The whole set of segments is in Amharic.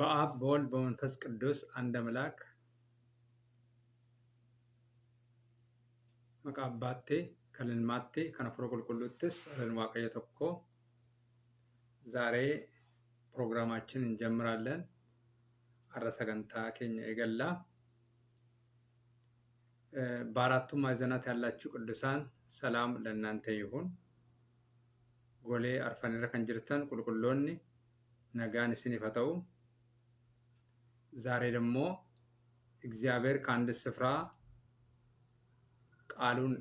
በአብ በወልድ በመንፈስ ቅዱስ አንድ አምላክ መቃባቴ ከልንማቴ ከነፍሮ ቁልቁሉትስ አለን ዋቀየ ተኮ ዛሬ ፕሮግራማችን እንጀምራለን። አረሰገንታ ኬኛ የገላ በአራቱ ማዕዘናት ያላችሁ ቅዱሳን ሰላም ለእናንተ ይሁን። ጎሌ አርፈንረ ከንጅርተን ቁልቁሎኒ ነጋን እስን ይፈተው። ዛሬ ደግሞ እግዚአብሔር ከአንድ ስፍራ ቃሉን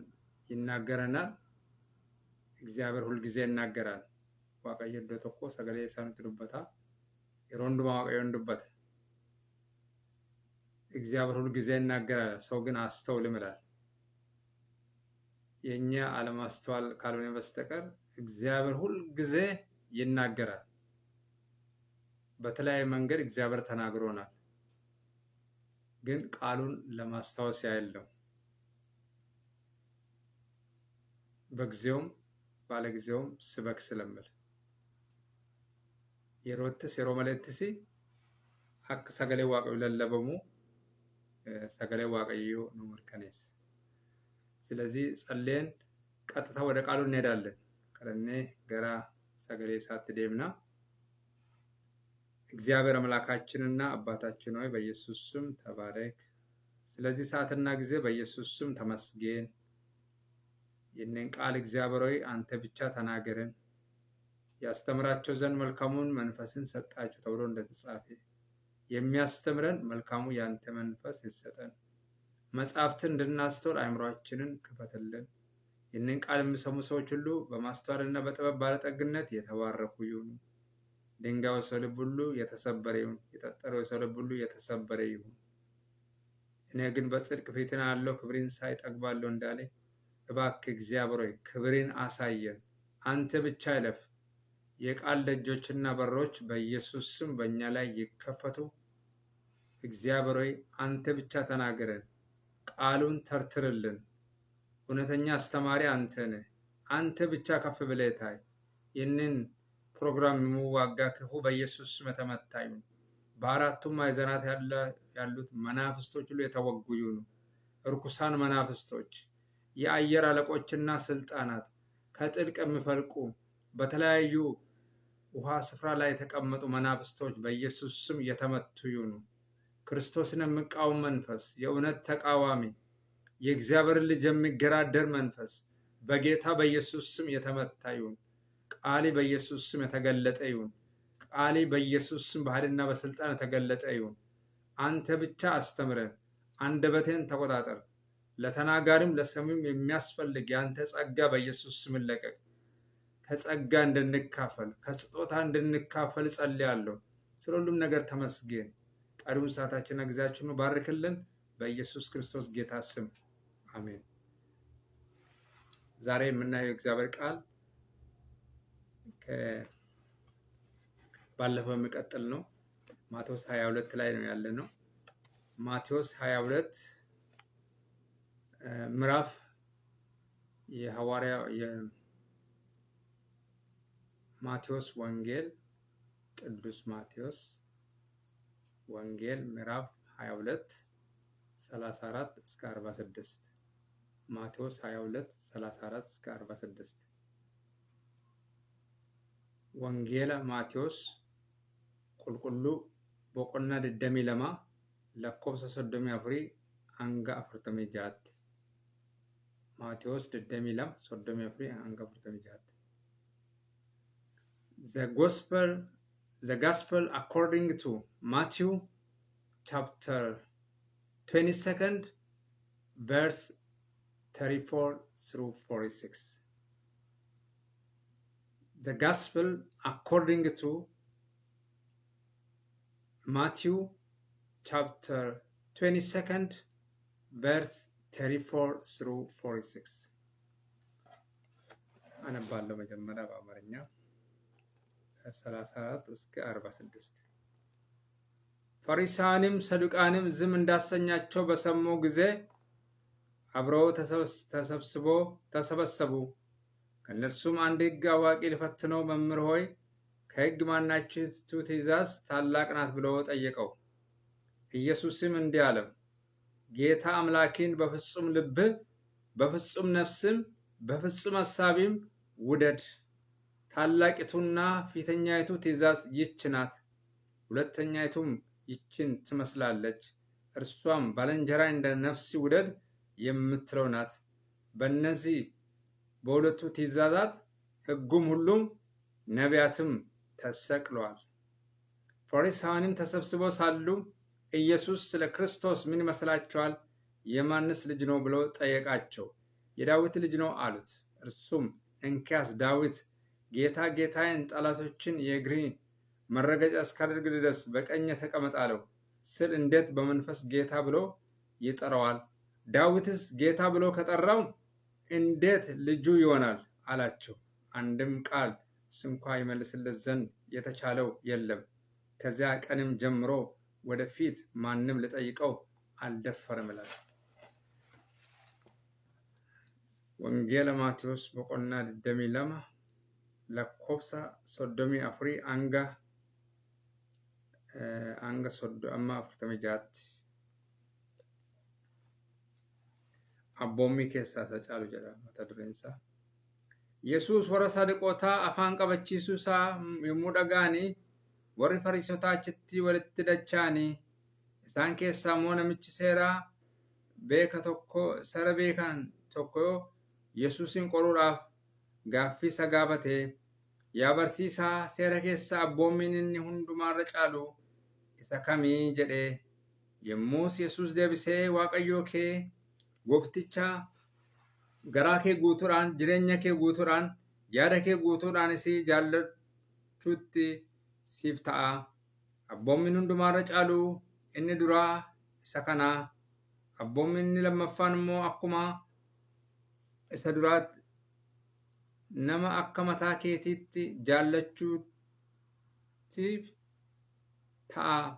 ይናገረናል። እግዚአብሔር ሁሉ ጊዜ ይናገራል። ዋቀየ ዶተኮ ሰገሌ ሳንት ዱበታ የሮንዱ ማዋቀየ እንዱበት እግዚአብሔር ሁሉ ጊዜ ይናገራል። ሰው ግን አስተውልም ይላል። የኛ አለማስተዋል ካልሆነ በስተቀር እግዚአብሔር ሁሉ ጊዜ ይናገራል። በተለያየ መንገድ እግዚአብሔር ተናግሮናል። ግን ቃሉን ለማስታወስ ያለው በግዚያውም ባለግዚያውም ስበክ ስለምል የሮትስ የሮመለትሲ ሐቅ ሰገሌ ዋቀዩ ለለበሙ ሰገሌ ዋቀዩ ነው መርከነስ። ስለዚህ ጸልየን ቀጥታ ወደ ቃሉ እንሄዳለን። ከረኔ ገራ ሰገሌ ሳት ደምና እግዚአብሔር አምላካችንና አባታችን ሆይ በኢየሱስ ስም ተባረክ። ስለዚህ ሰዓትና ጊዜ በኢየሱስ ስም ተመስገን። ይህንን ቃል እግዚአብሔር ሆይ አንተ ብቻ ተናገረን፣ ያስተምራቸው ዘንድ መልካሙን መንፈስን ሰጣቸው ተብሎ እንደተጻፈ የሚያስተምረን መልካሙ ያንተ መንፈስ ይሰጠን። መጻሕፍትን እንድናስተውል አእምሮአችንን ክፈትልን። ይህንን ቃል የሚሰሙ ሰዎች ሁሉ በማስተዋልና በጥበብ ባለጠግነት የተባረኩ ይሁኑ። ድንጋዩ ሰው ልብ ሁሉ የተሰበረ ይሁን፣ የጠጠረው ሰው ልብ ሁሉ የተሰበረ ይሁን። እኔ ግን በጽድቅ ፊትን አለው ክብሬን ሳይ ጠግባለሁ እንዳለ እባክህ እግዚአብሔር ሆይ ክብሬን አሳየን። አንተ ብቻ እለፍ። የቃል ደጆችና በሮች በኢየሱስ ስም በእኛ ላይ ይከፈቱ። እግዚአብሔር ሆይ አንተ ብቻ ተናገረን፣ ቃሉን ተርትርልን። እውነተኛ አስተማሪ አንተ ነህ። አንተ ብቻ ከፍ ብለህ ታይ። ይህንን ፕሮግራም የሚዋጋ ክፉ በኢየሱስ ስም የተመታ ይሁን። በአራቱም ማዕዘናት ያሉት መናፍስቶች ሁሉ የተወጉ ይሁኑ። እርኩሳን መናፍስቶች፣ የአየር አለቆችና ስልጣናት፣ ከጥልቅ የሚፈልቁ በተለያዩ ውሃ ስፍራ ላይ የተቀመጡ መናፍስቶች በኢየሱስ ስም የተመቱ ይሁኑ። ክርስቶስን የሚቃወም መንፈስ፣ የእውነት ተቃዋሚ፣ የእግዚአብሔርን ልጅ የሚገራደር መንፈስ በጌታ በኢየሱስ ስም የተመታ ይሁን። ቃሊ በኢየሱስ ስም የተገለጠ ይሁን። ቃሊ በኢየሱስ ስም በኃይልና በስልጣን የተገለጠ ይሁን። አንተ ብቻ አስተምረን፣ አንደበቴን ተቆጣጠር። ለተናጋሪም ለሰሚም የሚያስፈልግ ያንተ ጸጋ በኢየሱስ ስም ይለቀቅ። ከጸጋ እንድንካፈል ከስጦታ እንድንካፈል ጸልያለሁ። ስለ ሁሉም ነገር ተመስገን። ቀሪውን ሰዓታችንና ጊዜያችንን ባርክልን። በኢየሱስ ክርስቶስ ጌታ ስም አሜን። ዛሬ የምናየው እግዚአብሔር ቃል ባለፈው የሚቀጥል ነው። ማቴዎስ 22 ላይ ነው ያለ ነው። ማቴዎስ 22 ምዕራፍ የሐዋርያው የማቴዎስ ወንጌል ቅዱስ ማቴዎስ ወንጌል ምዕራፍ 22 34 እስከ 46 ማቴዎስ 22 34 እስከ 46 ወንጌላ ማቴዎስ ቁልቁሉ ቦቆና ደደሚ ለማ ለኮብሰ ሶዶሚ አፍሪ አንጋ አፍርተሚ ጃት ማቴዎስ ደደሚ ለም ሶዶሚ አፍሪ አንጋ አፍርተሚ ጃት The gospel according to Matthew chapter 22 verse 34 through 46. The gospel according to Matthew chapter 22 verse 34 through 46. አነባለሁ መጀመሪያ በአማርኛ 34 እስከ 46። ፈሪሳውያንም ሰዱቃንም ዝም እንዳሰኛቸው በሰሙ ጊዜ አብረው ተሰበሰቡ። ከእነርሱም አንድ ሕግ አዋቂ ሊፈትነው መምህር ሆይ ከሕግ ማናችቱ ትእዛዝ ታላቅ ናት ብሎ ጠየቀው። ኢየሱስም እንዲህ አለው፣ ጌታ አምላክን በፍጹም ልብህ፣ በፍጹም ነፍስም፣ በፍጹም ሐሳብም ውደድ። ታላቂቱና ፊተኛይቱ ትእዛዝ ይህች ናት። ሁለተኛይቱም ይህችን ትመስላለች። እርሷም ባልንጀራ እንደ ነፍስ ውደድ የምትለው ናት። በእነዚህ በሁለቱ ትእዛዛት ሕጉም ሁሉም ነቢያትም ተሰቅለዋል። ፈሪሳውያንም ተሰብስበው ሳሉ ኢየሱስ ስለ ክርስቶስ ምን ይመስላችኋል? የማንስ ልጅ ነው ብሎ ጠየቃቸው። የዳዊት ልጅ ነው አሉት። እርሱም እንኪያስ ዳዊት ጌታ ጌታዬን ጠላቶችን የእግሬ መረገጫ እስካደርግ ድረስ በቀኜ ተቀመጥ አለው ስል እንዴት በመንፈስ ጌታ ብሎ ይጠራዋል? ዳዊትስ ጌታ ብሎ ከጠራው እንዴት ልጁ ይሆናል አላቸው። አንድም ቃል ስንኳ ይመልስለት ዘንድ የተቻለው የለም። ከዚያ ቀንም ጀምሮ ወደፊት ማንም ልጠይቀው አልደፈረም ይላል። ወንጌለ ማቴዎስ በቆና ድደሚ ለማ ለኮብሳ ሶዶሚ አፍሪ anga soddo amma 46 abboommii keessaa isa caalu jedha mata dureen isaa. Yesuus warra Saduqootaa afaan qabachiisuu isaa yommuu dhaga'anii warri Fariisotaa achitti walitti dacha'anii isaan keessaa immoo namichi seera beekan tokko Yesuusin qoruudhaaf gaaffii isa gaafatee, yaa barsiisaa seera keessaa abboommiin inni hundumaarra caalu isa kamii jedhee. Yommus Yesuus deebisee Waaqayyoo kee Goofticha garaa kee guutuudhaan, jireenya kee guutuudhaan, yaada kee guutuudhaanis jaallachuutti siif ta'a. Abboommiin hundumaarra caalu inni duraa isa kanaa. Abboommiin inni lammaffaan immoo akkuma isa duraatti nama akka mataa keetiitti jaallachuutiif ta'a.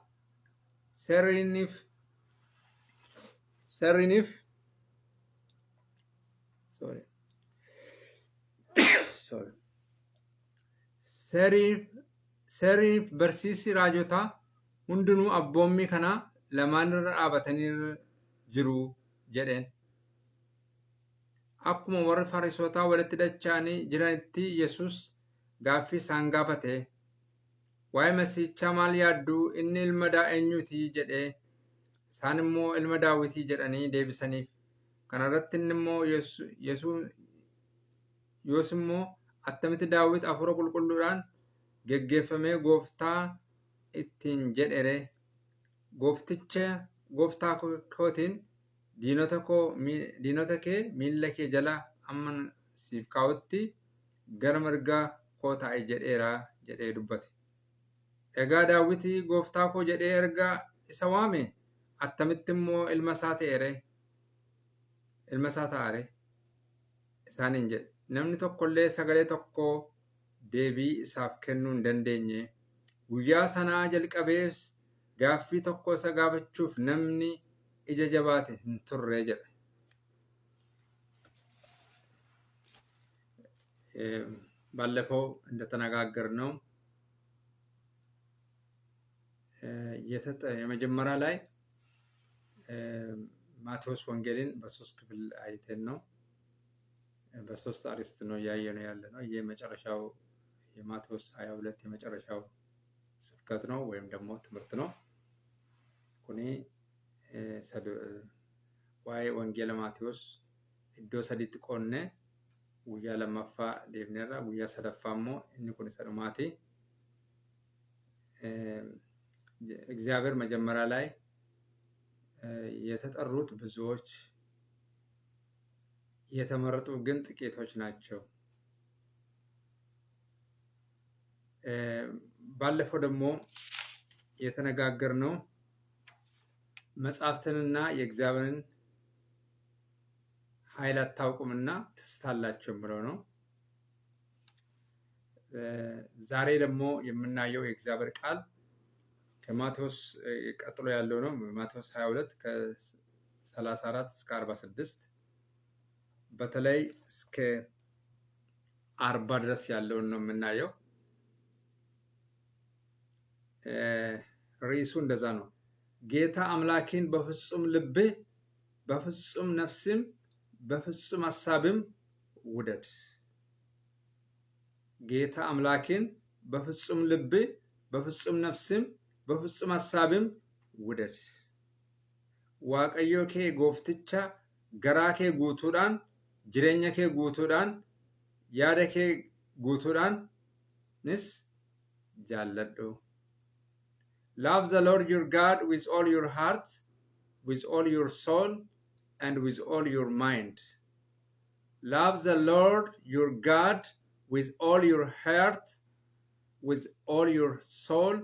Seerriif barsiisi raajotaa hundinuu abboommii kana lamaan irra dhaabatanii jiru jedheen. Akkuma warri Fariisotaa walitti dacha'anii jiranitti Yesuus gaaffii isaan gaafate. Waa'ee Masiihichaa maal yaaddu? Inni ilma eenyuuti jedhee. Isaan immoo ilma Daawitii jedhanii deebisaniif. Kana irratti inni immoo yoos immoo attamitti Daawit hafuura qulqulluudhaan geggeeffamee gooftaa ittiin jedhere? Gooftaa kootiin diinota kee miilla kee jala amma siif kaa'utti gara mirgaa koo taa'i jedheera jedhee dubbate. Egaa Daawit gooftaa koo jedhee erga isa waame attamitti immoo ilma isaa ta'are isaaniin jedhe. Namni tokkollee sagalee tokko deebii isaaf kennuu hin dandeenye. Guyyaa sanaa jalqabees gaaffii tokko isa gaafachuuf namni ija jabaate hin turre jedha. ባለፈው እንደተነጋገርነው የመጀመሪያ ላይ ማቴዎስ ወንጌልን በሶስት ክፍል አይተን ነው። በሶስት አርዕስት ነው ያየነው ያለነው። የመጨረሻው የማቴዎስ 22 የመጨረሻው ስብከት ነው ወይም ደግሞ ትምህርት ነው። ኩኒ ዋይ ወንጌል ማቴዎስ ኢዶ ሰዲት ቆነ ጉያ ለማፋ ዴብነራ ጉያ ሰደፋሞ እኒ ኩኒ ሰዱማቲ እግዚአብሔር መጀመሪያ ላይ የተጠሩት ብዙዎች የተመረጡ ግን ጥቂቶች ናቸው። ባለፈው ደግሞ የተነጋገርነው መጽሐፍትንና የእግዚአብሔርን ኃይል አታውቁምና ትስታላችሁ ብለው ነው። ዛሬ ደግሞ የምናየው የእግዚአብሔር ቃል ከማቴዎስ ቀጥሎ ያለው ነው። ማቴዎስ 22 ከ34 እስከ 46 በተለይ እስከ 40 ድረስ ያለውን ነው የምናየው። ርዕሱ እንደዛ ነው። ጌታ አምላኬን በፍጹም ልብህ፣ በፍጹም ነፍስም፣ በፍጹም ሐሳብም ውደድ። ጌታ አምላኬን በፍጹም ልብህ፣ በፍጹም ነፍስም፣ በፍጹም ሐሳብም ውደድ። waaqayyo kee goofticha garaa kee guutuudhaan, jireenya kee guutuudhaan, yaada kee guutuudhaanis jaalladhu. Love the Lord your God with all your heart, with all your soul, and with all your mind. Love the Lord your God with all your heart, with all your soul,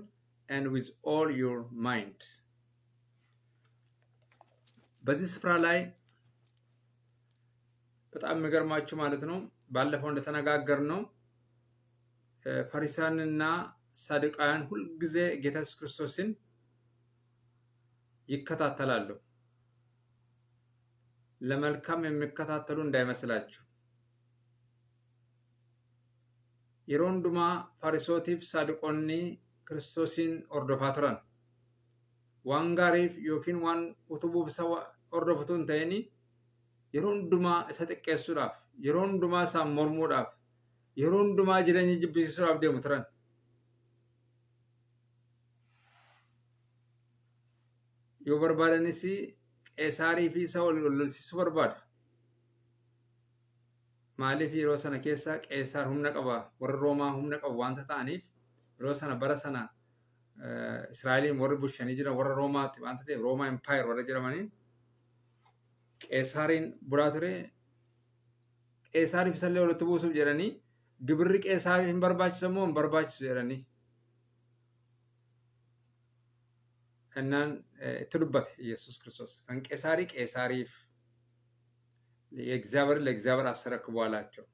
and with all your mind. በዚህ ስፍራ ላይ በጣም የሚገርማችሁ ማለት ነው፣ ባለፈው እንደተነጋገርነው ፈሪሳውያንና ሰዱቃውያን ሁልጊዜ ጌታ ኢየሱስ ክርስቶስን ይከታተላሉ። ለመልካም የሚከታተሉ እንዳይመስላችሁ። የሮንዱማ ፈሪሶቲፍ ሰዱቆኒ ክርስቶስን ኦርዶፋ turan. waan gaariif yookiin waan utubuuf isa hordofutu hin ta'in yeroo hundumaa isa xiqqeessuudhaaf, yeroo hundumaa isaan mormuudhaaf, yeroo hundumaa jireenya jibbisiisuudhaaf deemu turan. yoo barbaadanis qeesaarii fi isa lolsiisuu barbaadu. maaliif yeroo sana keessa qeesaar humna qaba, warra roomaa humna qabu waanta ta'aniif yeroo sana bara sana Israa'eliin warri bulchanii jiran warra Roomaatti waanta ta'eef Roomaa Empire warra jedhamanii qeesaariin bulaa ture. qeesaariif isallee walitti buusuuf jedhanii gibirri qeesaariif hin barbaachisu moo hin barbaachisu jedhanii kannaan itti dubbate ኢየሱስ ክርስቶስ kan qeesaarii qeesaariif, የእግዚአብሔር ለእግዚአብሔር አስረክቡ አላቸው።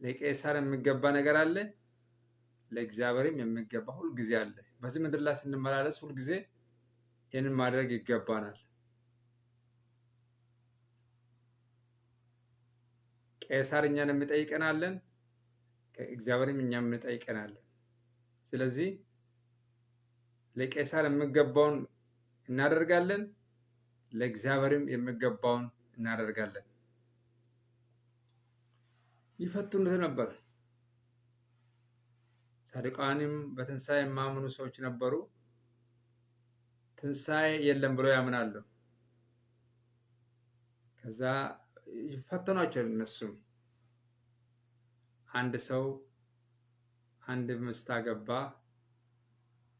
ለቄሳር የሚገባ ነገር አለ፣ ለእግዚአብሔርም የሚገባ ሁሉ ጊዜ አለ። በዚህ ምድር ላይ ስንመላለስ ሁሉ ጊዜ ይህንን ማድረግ ይገባናል። ቄሳር እኛን የሚጠይቀናለን፣ ከእግዚአብሔርም እኛን የሚጠይቀናለን። ስለዚህ ለቄሳር የሚገባውን እናደርጋለን፣ ለእግዚአብሔርም የሚገባውን እናደርጋለን። ይፈትኑት ነበር። ሰዱቃውያንም በትንሣኤ የማያምኑ ሰዎች ነበሩ። ትንሣኤ የለም ብለው ያምናሉ። ከዛ ይፈተኗቸው። እነሱም አንድ ሰው አንድ ሚስት አገባ።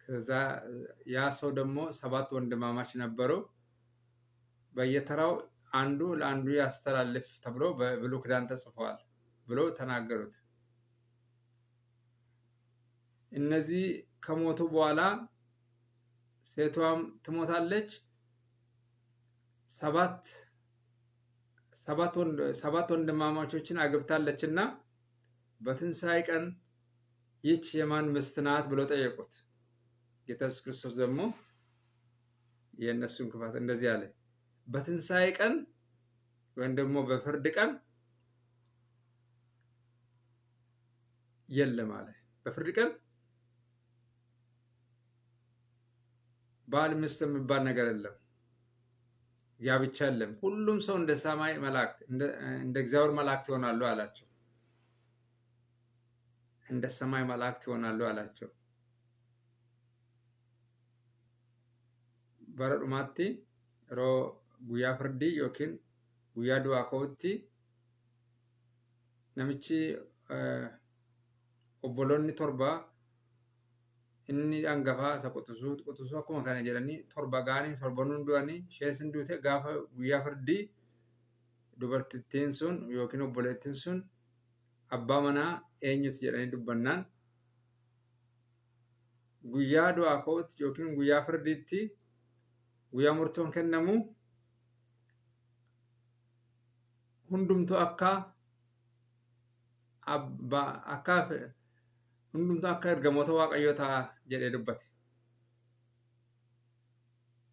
ከዛ ያ ሰው ደግሞ 7 ወንድማማች ነበሩ። በየተራው አንዱ ለአንዱ ያስተላልፍ ተብሎ በብሉይ ኪዳን ተጽፏል ብለው ተናገሩት። እነዚህ ከሞቱ በኋላ ሴቷም ትሞታለች። 7 ወንድማማቾችን አግብታለችና በትንሣኤ ቀን ይህች የማን ሚስት ናት ብለው ጠየቁት። ጌታ ኢየሱስ ክርስቶስ ደግሞ የእነሱን ክፋት እንደዚህ አለ፣ በትንሣኤ ቀን ወይም ደግሞ በፍርድ ቀን የለም አለ። በፍርድ ቀን ባል ሚስት የሚባል ነገር የለም፣ ጋብቻ የለም። ሁሉም ሰው እንደ ሰማይ መላእክት እንደ እግዚአብሔር መላእክት ይሆናሉ አላቸው። እንደ ሰማይ መላእክት ይሆናሉ አላቸው። በረዱማቲ ሮ ጉያ ፍርዲ ዮኪን ጉያ ዱአ ኮቲ ነምቺ ኦቦሎኒ ቶርባ inni angafa isa qutusu akkuma kana jedhanii torba gaanii torbanuun du'anii ishees duute gaafa guyyaa firdii dubartittiin sun yookiin obboleettiin sun abbaa manaa eenyuti jedhanii dubbannaan guyyaa du'aa kootti yookiin guyyaa firdiitti guyyaa murtoon kennamu hundumtu akka hundumtu akka ergamoota waaqayyoo ta'a jedhee dubbate.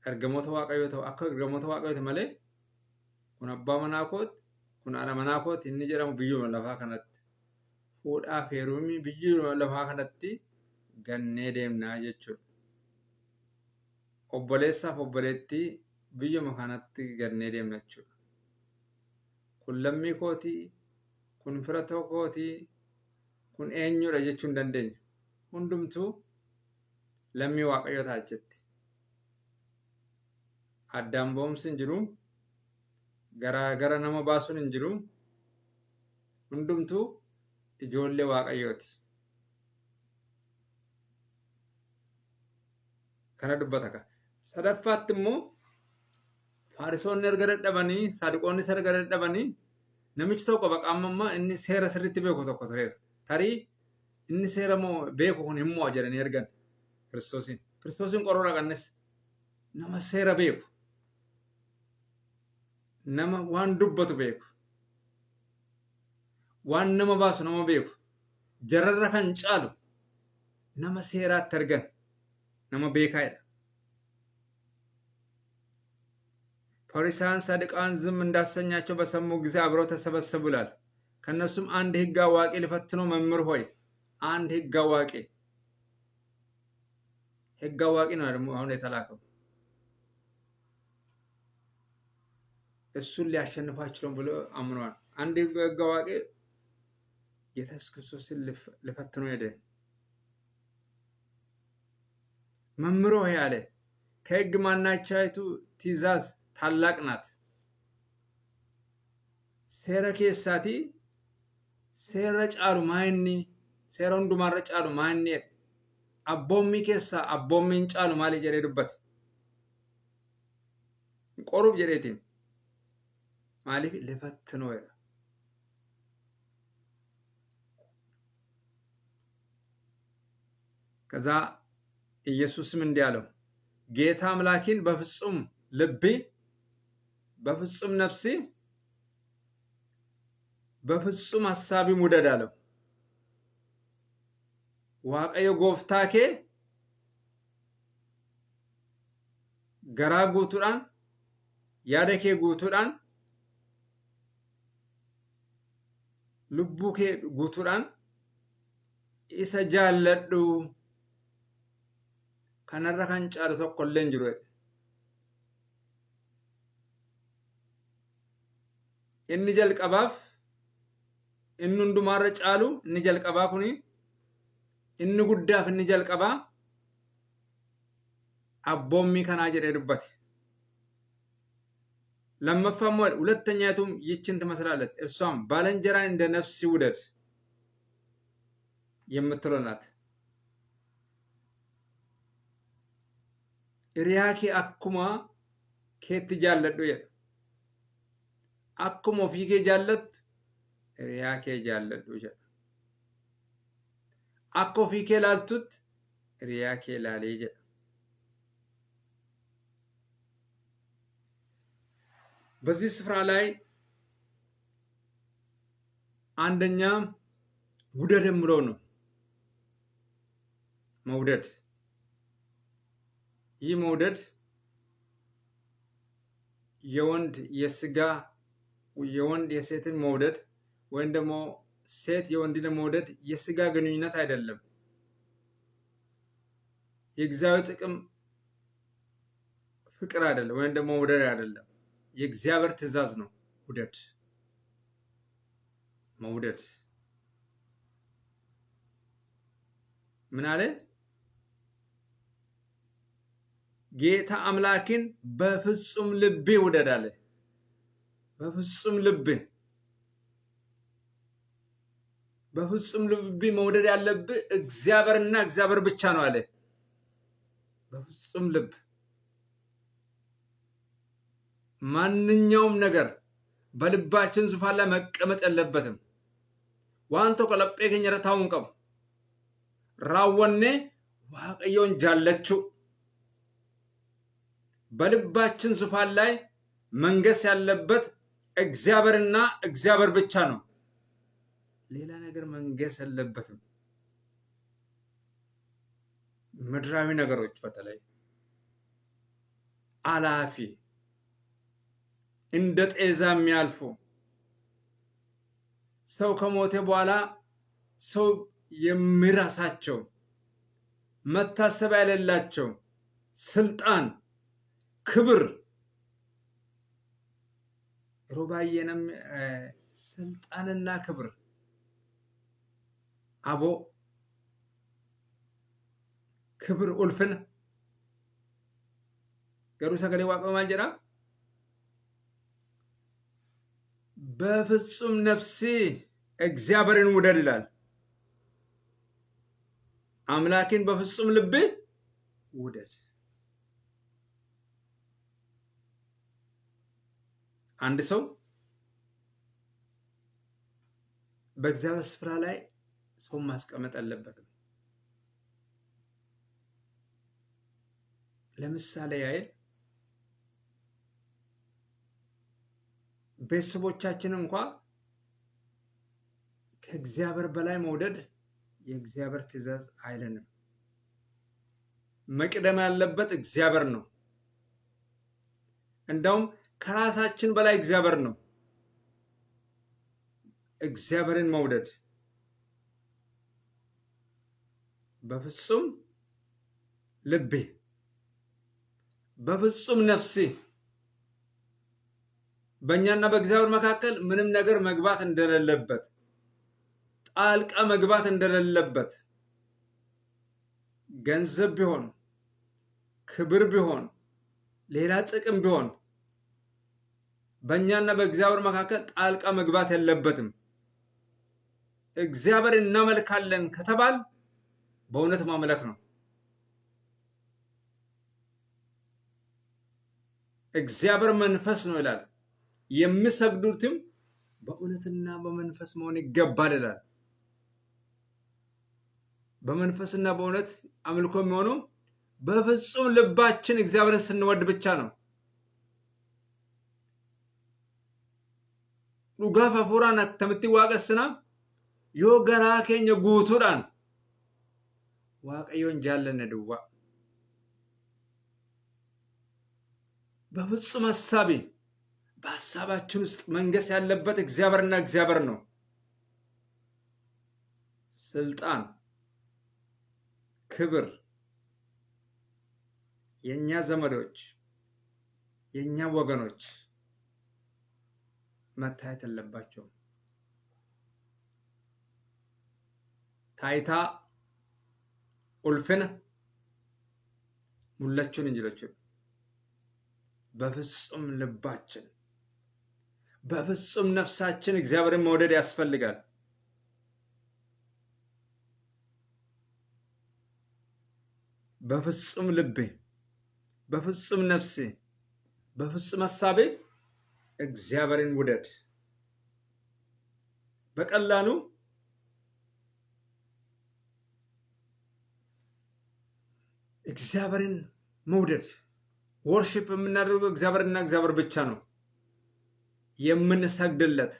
Ergamoota waaqayyoo ta'u akka ergamoota waaqayyoo malee kun abbaa manaa kooti kun haadha manaa kooti inni jedhamu biyyuma lafaa kanatti fuudhaa fi heerumni biyyuma lafaa kanatti gannee deemnaa jechuudha. Obboleessaaf obboleettii biyyuma kanatti gannee deemna jechuudha. Kun lammii kootii, kun fira tokkootii, kun eenyudha jechuu hin dandeenyu. Hundumtuu lammii Waaqayyoo ta'a jetti. Addaan boomsi hin jiru, gara nama baasuun hin jiru. Hundumtuu ijoollee Waaqayyooti. Kana dubbata ka. Sadaffaatti immoo Faarisoonni erga dadhabanii, Saduqoonnis erga dadhabanii, namichi tokko baqaamammaa inni seera sirriitti beeku tokko tureera. Tarii inni seera moo beeku kun hin mo'a jedhanii ergan Kiristoosiin. Kiristoosiin qoruu dhaqannes nama seera beeku, nama waan dubbatu beeku, waan nama baasu nama beeku, jararra kan caalu nama seeraatti ergan nama beekaadha. ፈሪሳውያን ሰዱቃውያን ዝም እንዳሰኛቸው በሰሙ ጊዜ አብረው ተሰበሰቡ ይላል። ከነሱም አንድ ሕግ አዋቂ ሊፈትነው መምህር ሆይ አንድ ሕግ አዋቂ ነው ደግሞ አሁን የተላከው እሱን ሊያሸንፋቸው ብሎ አምኗል። አንድ ሕግ አዋቂ ኢየሱስ ክርስቶስን ሊፈትነው ሄደ። መምህር ሆይ አለ ከሕግ ማናቸይቱ ትእዛዝ ታላቅ ናት? ሴራ ኬሳቲ ሴራ ጫሉ ማይኒ ሴራ ሁንዱማረ ጫሉ ማይኒ አቦሚ ኬሳ አቦሚን ጫሉ ማሊ ጀሬ ዱበት ቆሩብ ጀሬቲን ማሊፍ ለፈትኖ ይራ ከዛ ኢየሱስም እንዲያለው ጌታ አምላኪን በፍጹም ልቤ በፍጹም ነፍሴ በፍጹም ሐሳቢ ሙደድ አለው። ዋቀዮ ጎፍታኬ ገራ ጉቱዳን ያደኬ ጉቱዳን ልቡኬ ጉቱዳን ኢሰ ጃለዱ ከነራ ከን ጫለ tokkolleen jiru inni jalqabaaf inni hundumaarra caalu inni jalqabaa kuni inni guddaaf inni jalqabaa abboommii kanaa jedhee dubbate. lammaffaa moo ሁለተኛቱም ይችን ትመስላለች እሷም ባልንጀራን እንደ ነፍስ ይውደድ የምትለው ናት። ሪያኬ አኩማ ኬት ጃለዱ የ akkuma ofii kee jaallattu hiriyaa kee jaalladhu jedha. Akka ofii kee ilaaltutti hiriyaa kee ilaalee jedha. በዚህ ስፍራ ላይ አንደኛ ውደድ የምለው ነው። መውደድ፣ ይህ መውደድ የወንድ የስጋ የወንድ የሴትን መውደድ ወይም ደግሞ ሴት የወንድን መውደድ የስጋ ግንኙነት አይደለም። የእግዚአብሔር ጥቅም ፍቅር አይደለም፣ ወይም ደግሞ መውደድ አይደለም። የእግዚአብሔር ትእዛዝ ነው ውደድ። መውደድ ምን አለ? ጌታ አምላክን በፍጹም ልቤ ውደድ አለ። በፍጹም ልብ በፍጹም ልብ መውደድ ያለብህ እግዚአብሔርና እግዚአብሔር ብቻ ነው አለ። በፍጹም ልብ ማንኛውም ነገር በልባችን ዙፋን ላይ መቀመጥ የለበትም። ዋንቶ ቀለጴ ከኘረ ታውን ቀብ ራወኔ ዋቀዮን ጃለችው በልባችን ዙፋን ላይ መንገስ ያለበት እግዚአብሔርና እግዚአብሔር ብቻ ነው። ሌላ ነገር መንገስ የለበትም። ምድራዊ ነገሮች በተለይ አላፊ እንደ ጤዛ የሚያልፉ ሰው ከሞተ በኋላ ሰው የሚራሳቸው መታሰቢያ የሌላቸው ስልጣን ክብር ሮባየንም ስልጣንና ክብር አቦ ክብር ኡልፍን ገሩ ሰገሌ ዋቀ ማንጀራ በፍጹም ነፍሴ እግዚአብሔርን ውደድ ይላል። አምላክን በፍጹም ልብ ውደድ። አንድ ሰው በእግዚአብሔር ስፍራ ላይ ሰው ማስቀመጥ አለበት። ለምሳሌ ያህል ቤተሰቦቻችን እንኳን ከእግዚአብሔር በላይ መውደድ የእግዚአብሔር ትእዛዝ አይለንም። መቅደም ያለበት እግዚአብሔር ነው። እንደውም ከራሳችን በላይ እግዚአብሔር ነው። እግዚአብሔርን መውደድ በፍጹም ልቤ በፍጹም ነፍሴ በእኛና በእግዚአብሔር መካከል ምንም ነገር መግባት እንደሌለበት ጣልቃ መግባት እንደሌለበት ገንዘብ ቢሆን ክብር ቢሆን ሌላ ጥቅም ቢሆን በእኛና በእግዚአብሔር መካከል ጣልቃ መግባት የለበትም። እግዚአብሔር እናመልካለን ከተባል በእውነት ማምለክ ነው። እግዚአብሔር መንፈስ ነው ይላል። የሚሰግዱትም በእውነትና በመንፈስ መሆን ይገባል ይላል። በመንፈስና በእውነት አምልኮ የሚሆነው በፍጹም ልባችን እግዚአብሔርን ስንወድ ብቻ ነው። ዱጋፍ አፉራን አክተምቲ ዋቀስና ዮ ገራ ኬኛ ጉቱዳን ዋቀዮን ጃለነ ድዋ በፍጹም ሐሳቤ በሐሳባችን ውስጥ መንገስ ያለበት እግዚአብሔርና እግዚአብሔር ነው። ስልጣን ክብር የኛ ዘመዶች የኛ ወገኖች መታየት አለባቸው። ታይታ ኡልፍነ ሙላቹን እንጅሎቹ በፍጹም ልባችን በፍጹም ነፍሳችን እግዚአብሔርን መውደድ ያስፈልጋል። በፍጹም ልቤ በፍጹም ነፍሴ በፍጹም ሐሳቤ እግዚአብሔርን ውደድ። በቀላሉ እግዚአብሔርን መውደድ ወርሺፕ የምናደርገው እግዚአብሔርና እግዚአብሔር ብቻ ነው። የምንሰግድለት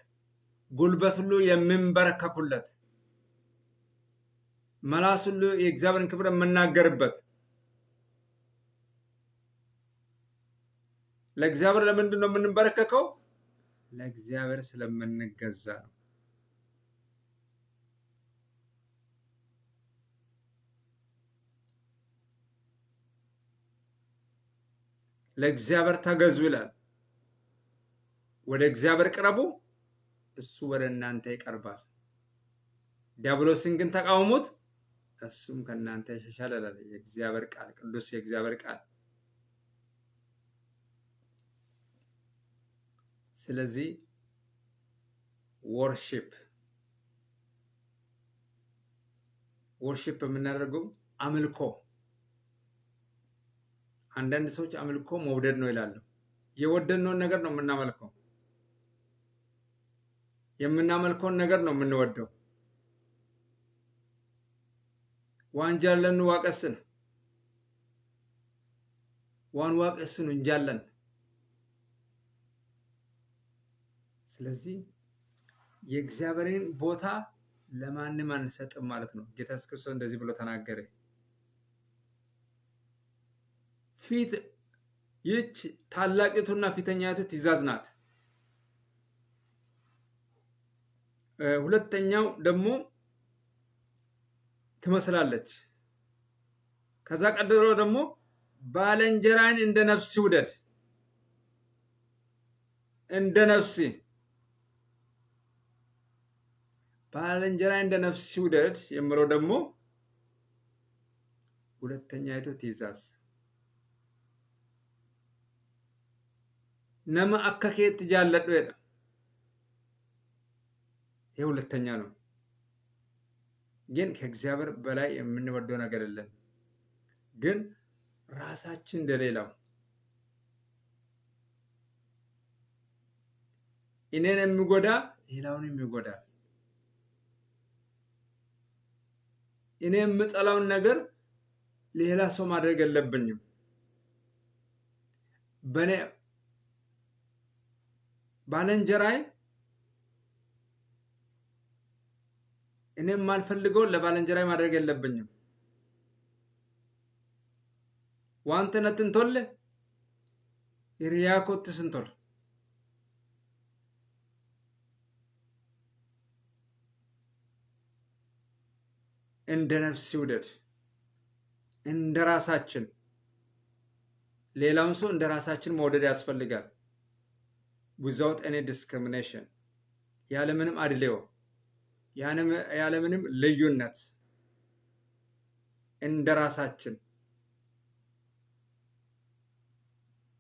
ጉልበት ሁሉ የምንበረከኩለት መላስ ሁሉ የእግዚአብሔርን ክብር የምናገርበት ለእግዚአብሔር ለምንድን ነው የምንበረከከው? ለእግዚአብሔር ስለምንገዛ ነው። ለእግዚአብሔር ተገዙ ይላል። ወደ እግዚአብሔር ቅረቡ እሱ ወደ እናንተ ይቀርባል። ዲያብሎስን ግን ተቃውሙት እሱም ከእናንተ ይሸሻል ይላል የእግዚአብሔር ቃል፣ ቅዱስ የእግዚአብሔር ቃል። ስለዚህ ወርሺፕ የምናደርገው አምልኮ። አንዳንድ ሰዎች አምልኮ መውደድ ነው ይላሉ። የወደድነውን ነገር ነው የምናመልከው። የምናመልከውን ነገር ነው የምንወደው። ዋንጃለን ዋቀስን ዋን ዋቀስን እንጃለን። ስለዚህ የእግዚአብሔርን ቦታ ለማንም አንሰጥም ማለት ነው። ጌታ ኢየሱስ ክርስቶስ እንደዚህ ብሎ ተናገረ። ፊት ይህች ታላቂቱና ፊተኛይቱ ትእዛዝ ናት። ሁለተኛው ደግሞ ትመስላለች። ከዛ ቀጥሎ ደግሞ ባልንጀራን እንደ ነፍስ ውደድ እንደ ነፍስ ባልንጀራን እንደ ነፍስ ውደድ የምለው ደግሞ ሁለተኛይቱ ትእዛዝ ነማ አከኬት ጃለዱ ይላል ይሄ ሁለተኛ ነው ግን ከእግዚአብሔር በላይ የምንወደው ነገር የለም ግን ራሳችን እንደሌላው እኔን የሚጎዳ ሌላውን የሚጎዳ እኔ የምጠላውን ነገር ሌላ ሰው ማድረግ የለብኝም በኔ ባልንጀራይ እኔ ማልፈልገው ለባልንጀራይ ማድረግ የለብኝም ዋንተ ነትንቶለ ይሪያኮት ስንቶል እንደ ነፍስ ውደድ እንደ ራሳችን ሌላውን ሰው እንደ ራሳችን መውደድ ያስፈልጋል without any discrimination ያለምንም አድልዎ ያለምንም ልዩነት እንደ ራሳችን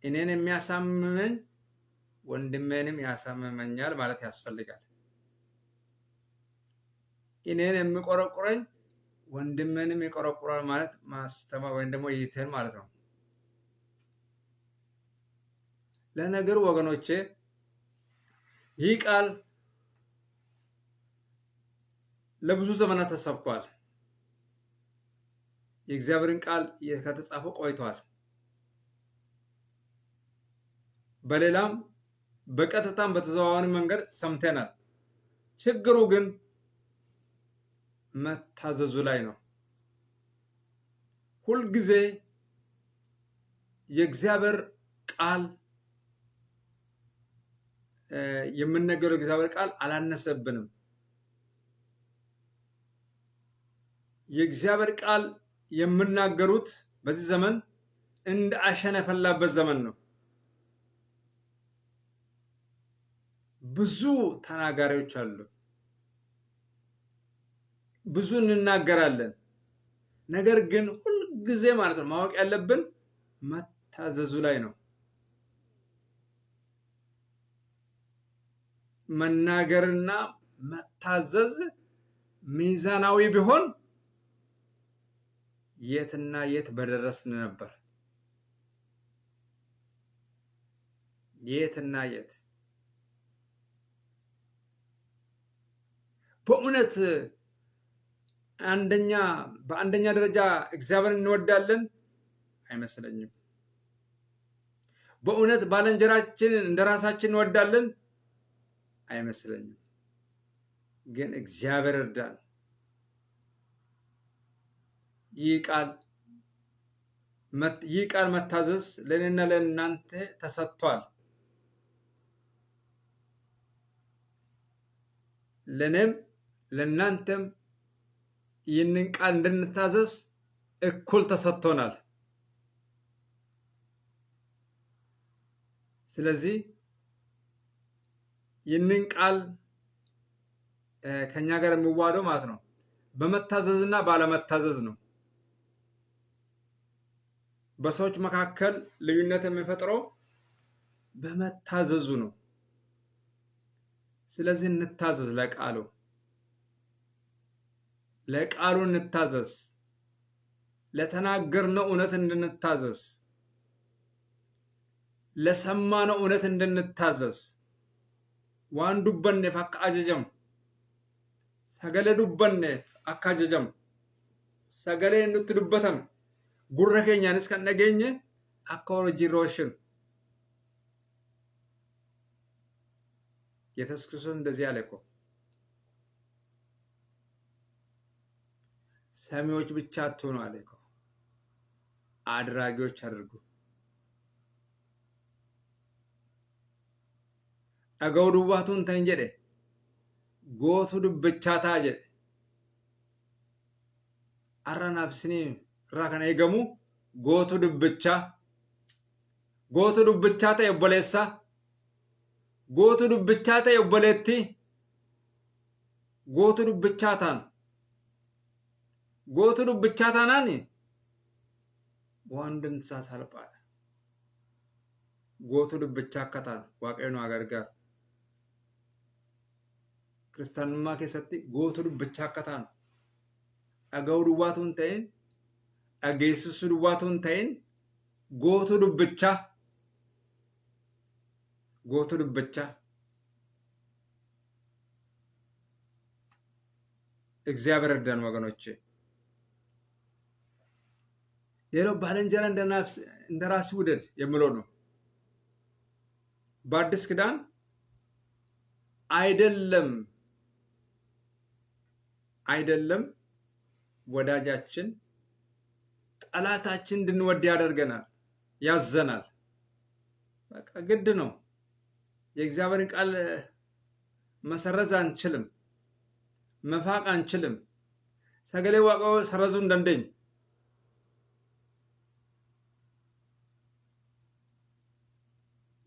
እኔን የሚያሳምመኝ ወንድሜንም ያሳምመኛል ማለት ያስፈልጋል እኔን የሚቆረቁረኝ ወንድሜንም ይቆረቁራል ማለት ማስተማር ወይም ደግሞ ይተን ማለት ነው ለነገሩ ወገኖቼ ይህ ቃል ለብዙ ዘመናት ተሰብኳል የእግዚአብሔርን ቃል ከተጻፈው ቆይቷል በሌላም በቀጥታም በተዘዋዋሪ መንገድ ሰምተናል ችግሩ ግን መታዘዙ ላይ ነው ሁሉ ጊዜ የእግዚአብሔር ቃል የምንነገረው የእግዚአብሔር ቃል አላነሰብንም የእግዚአብሔር ቃል የምናገሩት በዚህ ዘመን እንደ አሸን የፈላበት ዘመን ነው ብዙ ተናጋሪዎች አሉ ብዙ እንናገራለን ነገር ግን ሁሉ ጊዜ ማለት ነው ማወቅ ያለብን መታዘዙ ላይ ነው መናገርና መታዘዝ ሚዛናዊ ቢሆን የትና የት በደረስን ነበር የትና የት በእውነት በአንደኛ ደረጃ እግዚአብሔርን እንወዳለን አይመስለኝም በእውነት ባልንጀራችንን እንደራሳችን እንወዳለን አይመስለኝም ግን እግዚአብሔር እርዳን ይህ ቃል መታዘዝ ለኔና ለእናንተ ተሰጥቷል ለኔም ለእናንተም ይህንን ቃል እንድንታዘዝ እኩል ተሰጥቶናል ስለዚህ ይህንን ቃል ከኛ ጋር የሚዋደው ማለት ነው በመታዘዝና ባለመታዘዝ ነው በሰዎች መካከል ልዩነት የሚፈጥረው በመታዘዙ ነው ስለዚህ እንታዘዝ ለቃሉ እንታዘዝ ለተናገርነው እውነት እንድንታዘዝ ለሰማነው እውነት እንድንታዘዝ ዋን ዱበኔ ፈካ አጀጀም ሰገለ ዱበኔ አካጀጀም ሰገለ እንድትዱበተም ጉረ ኬኛንስ ከነገኘ አካወሮ ጂሮሽን ኢየሱስ ክርስቶስ እንደዚህ አለ እኮ ሰሚዎች ብቻ አትሆኑ አለ እኮ አድራጊዎች አድርጉ አገው ዱባቱን ተንጀደ ጎቱ ዱብቻታ ጀደ አራናፍስኒ irraa kana eegamu gootu dubbichaa ta'e obboleessa, gootu dubbichaa ta'e obboleetti, gootu dubbichaa ta'an, gootu dubbichaa taanaan waan hundinsaa salphaadha. Gootu dubbichaa akka ta'an Waaqayyo nu gargaaru. Kiristaanummaa keessatti gootu dubbichaa akka ta'an, dhaga'uu duwwaatu hin ta'in, dhageessisuu duwwaatu hin ta'in, gootu dubbichaa እግዚአብሔር እርዳን ወገኖቼ። ሌላው ባልንጀራ እንደ ራስህ ውደድ የሚለው ነው። በአዲስ ኪዳን አይደለም ወዳጃችን ጠላታችን እንድንወድ ያደርገናል፣ ያዘናል። በቃ ግድ ነው። የእግዚአብሔርን ቃል መሰረዝ አንችልም፣ መፋቅ አንችልም። ሰገሌ ዋቀው ሰረዙ እንደንደኝ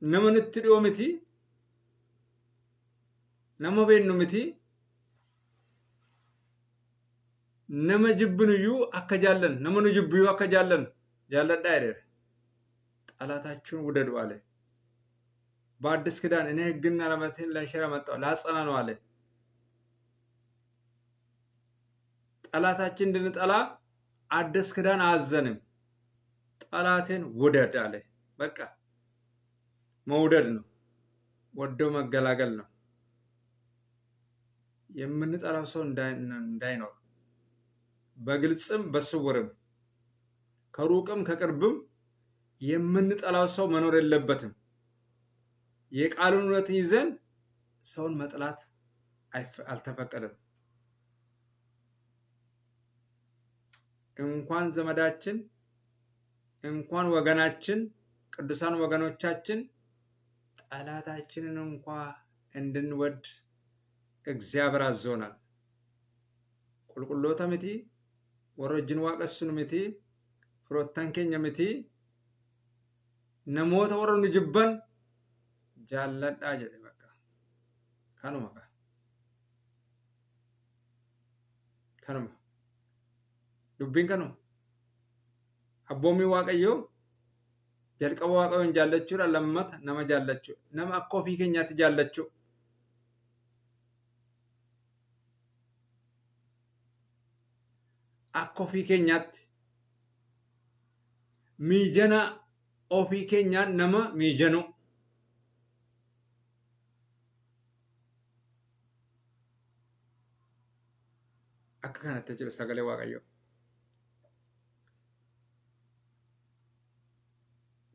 ነመንት ዲዮምቲ ነመቤኑ ምቲ ነመ ጅብንዩ አከጃለን ነመኑ ጅብዩ አከጃለን ያለዳ አይደል። ጠላታችሁን ውደዱ አለ። በአዲስ ኪዳን እኔ ሕግና ለመትን ለሽራ መጣው ላጸና ነው አለ። ጠላታችን እንድንጠላ አዲስ ኪዳን አዘንም። ጠላትን ውደድ አለ። በቃ መውደድ ነው፣ ወዶ መገላገል ነው። የምንጠላው ሰው እንዳይኖር በግልጽም በስውርም ከሩቅም ከቅርብም የምንጠላው ሰው መኖር የለበትም። የቃሉን እውነት ይዘን ሰውን መጥላት አልተፈቀደም። እንኳን ዘመዳችን እንኳን ወገናችን ቅዱሳን ወገኖቻችን ጠላታችንን እንኳን እንድንወድ እግዚአብሔር አዞናል። ቁልቁሎታ ምቲ ወረጅን ዋቀሱን ምቲ ፍሮታን ኬኛ ምቲ ነሞታ ወረኑ ጅበን ጃለዳ ጀደ በቃ ካኑማ ዱቢን ከኑ አቦሚ ዋቀዮ ጀልቀባ ዋቀዮን ጃለቹ ለመት ነመ ጃለቹ ነመ አኮፊ ኬኛት ጃለቹ አኮፊ ኬኛት ሚጀና ኦፊ ኬኛን ነመ ሚጀኑ akka kanatti jira sagalee waaqayyo.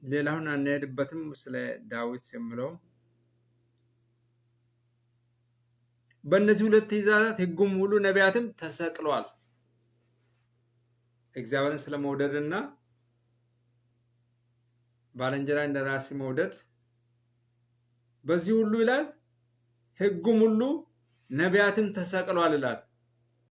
ሌላውን አንሄድበትም ስለ ዳዊት የሚለው በእነዚህ ሁለት ትእዛዛት ሕጉም ሁሉ ነቢያትም ተሰቅለዋል። እግዚአብሔርን ስለመውደድና ባልንጀራ እንደራስ መውደድ በዚህ ሁሉ ይላል። ሕጉም ሁሉ ነቢያትም ተሰቅለዋል ይላል።